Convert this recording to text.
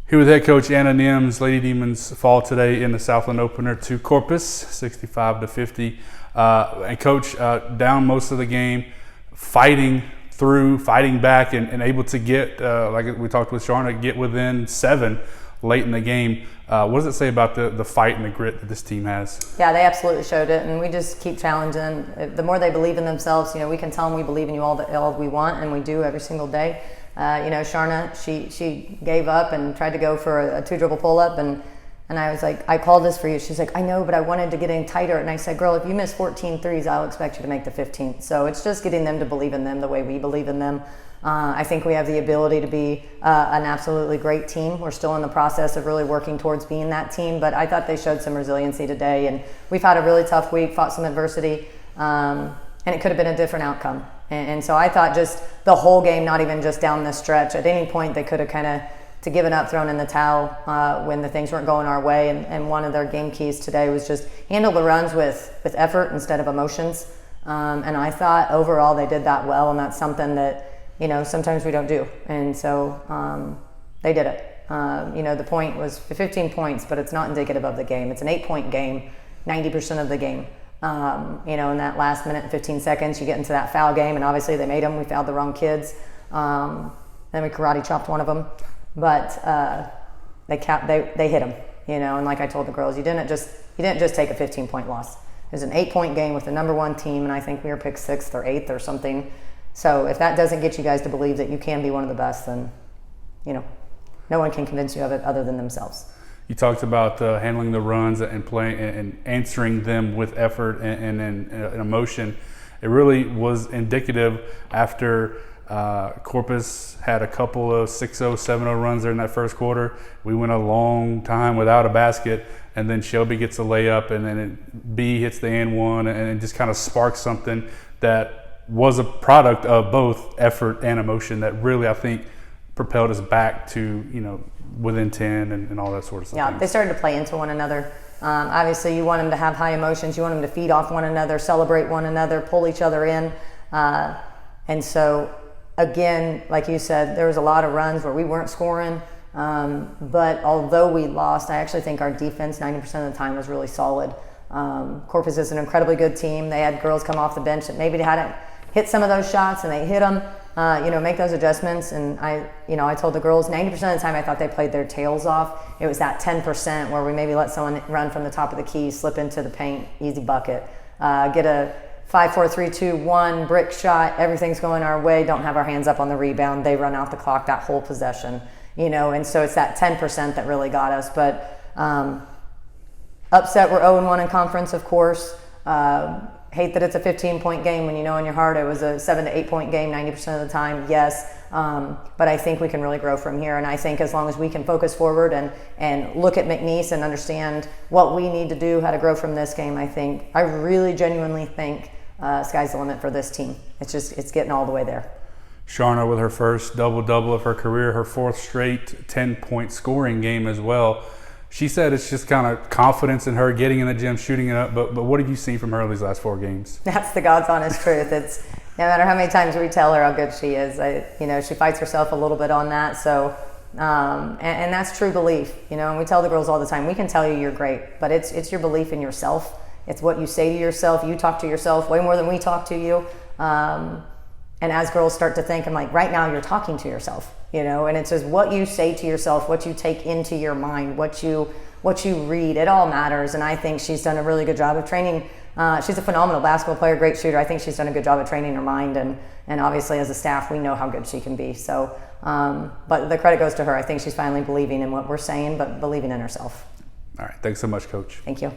Here with head coach Anna Nimz. Lady Demons fall today in the Southland opener to Corpus, 65-50. And coach, down most of the game, fighting back, and able to get, like we talked with Sharna, get within 7 late in the game. What does it say about the fight and the grit that this team has? Yeah, they absolutely showed it, and we just keep challenging. The more they believe in themselves, we can tell them we believe in you all we want, and we do every single day. Sharna, she gave up and tried to go for a 2-dribble pull-up, and I was like, I called this for you. She's like, I know, but I wanted to get in tighter. And I said, girl, if you miss 14 threes, I'll expect you to make the 15th. So it's just getting them to believe in them the way we believe in them. I think we have the ability to be an absolutely great team. We're still in the process of really working towards being that team, but I thought they showed some resiliency today, and we've had a really tough week, fought some adversity, and it could have been a different outcome. And so I thought just the whole game, not even just down the stretch, at any point they could have kind of given up, thrown in the towel when the things weren't going our way. And one of their game keys today was just handle the runs with effort instead of emotions. And I thought overall they did that well, and that's something that, sometimes we don't do. And so they did it. The point was 15 points, but it's not indicative of the game. It's an 8-point game, 90% of the game. In that last minute and 15 seconds, you get into that foul game, and obviously they made them. We fouled the wrong kids. Then we karate chopped one of them, but they hit them. And like I told the girls, you didn't just take a 15-point loss. It was an 8-point game with the number 1 team, and I think we were picked 6th or 8th or something. So if that doesn't get you guys to believe that you can be one of the best, then no one can convince you of it other than themselves. You talked about handling the runs and playing and answering them with effort and emotion. It really was indicative after Corpus had a couple of 6-0, 7-0 runs there in that first quarter. We went a long time without a basket, and then Shelby gets a layup, and then B hits the and one, and it just kind of sparks something that was a product of both effort and emotion that really, I think, propelled us back to, within 10 and all that sort of stuff. Yeah, they started to play into one another. Obviously, you want them to have high emotions. You want them to feed off one another, celebrate one another, pull each other in. And so, again, like you said, there was a lot of runs where we weren't scoring. But although we lost, I actually think our defense 90% of the time was really solid. Corpus is an incredibly good team. They had girls come off the bench that maybe hadn't hit some of those shots, and they hit them. Make those adjustments. And I told the girls 90% of the time I thought they played their tails off. It was that 10% where we maybe let someone run from the top of the key, slip into the paint, easy bucket, get a 5-4-3-2-1 brick shot. Everything's going our way. Don't have our hands up on the rebound. They run out the clock that whole possession. And so it's that 10% that really got us. But upset, we're 0-1 in conference, of course. Hate that it's a 15-point game when you know in your heart it was a 7 to 8-point game 90% of the time. Yes, but I think we can really grow from here. And I think as long as we can focus forward and look at McNeese and understand what we need to do, how to grow from this game, I really genuinely think sky's the limit for this team. It's getting all the way there. Sharna with her first double-double of her career, her 4th straight 10-point scoring game as well. She said it's just kind of confidence in her getting in the gym, shooting it up. But what have you seen from her these last 4 games? That's the God's honest truth. It's no matter how many times we tell her how good she is. She fights herself a little bit on that. So, and that's true belief. And we tell the girls all the time, we can tell you you're great, but it's your belief in yourself. It's what you say to yourself. You talk to yourself way more than we talk to you. And as girls start to think, I'm like, right now you're talking to yourself. And it's just what you say to yourself, what you take into your mind, what you read, it all matters. And I think she's done a really good job of training. She's a phenomenal basketball player, great shooter. I think she's done a good job of training her mind, and obviously as a staff, we know how good she can be. So, but the credit goes to her. I think she's finally believing in what we're saying, but believing in herself. All right. Thanks so much, Coach. Thank you.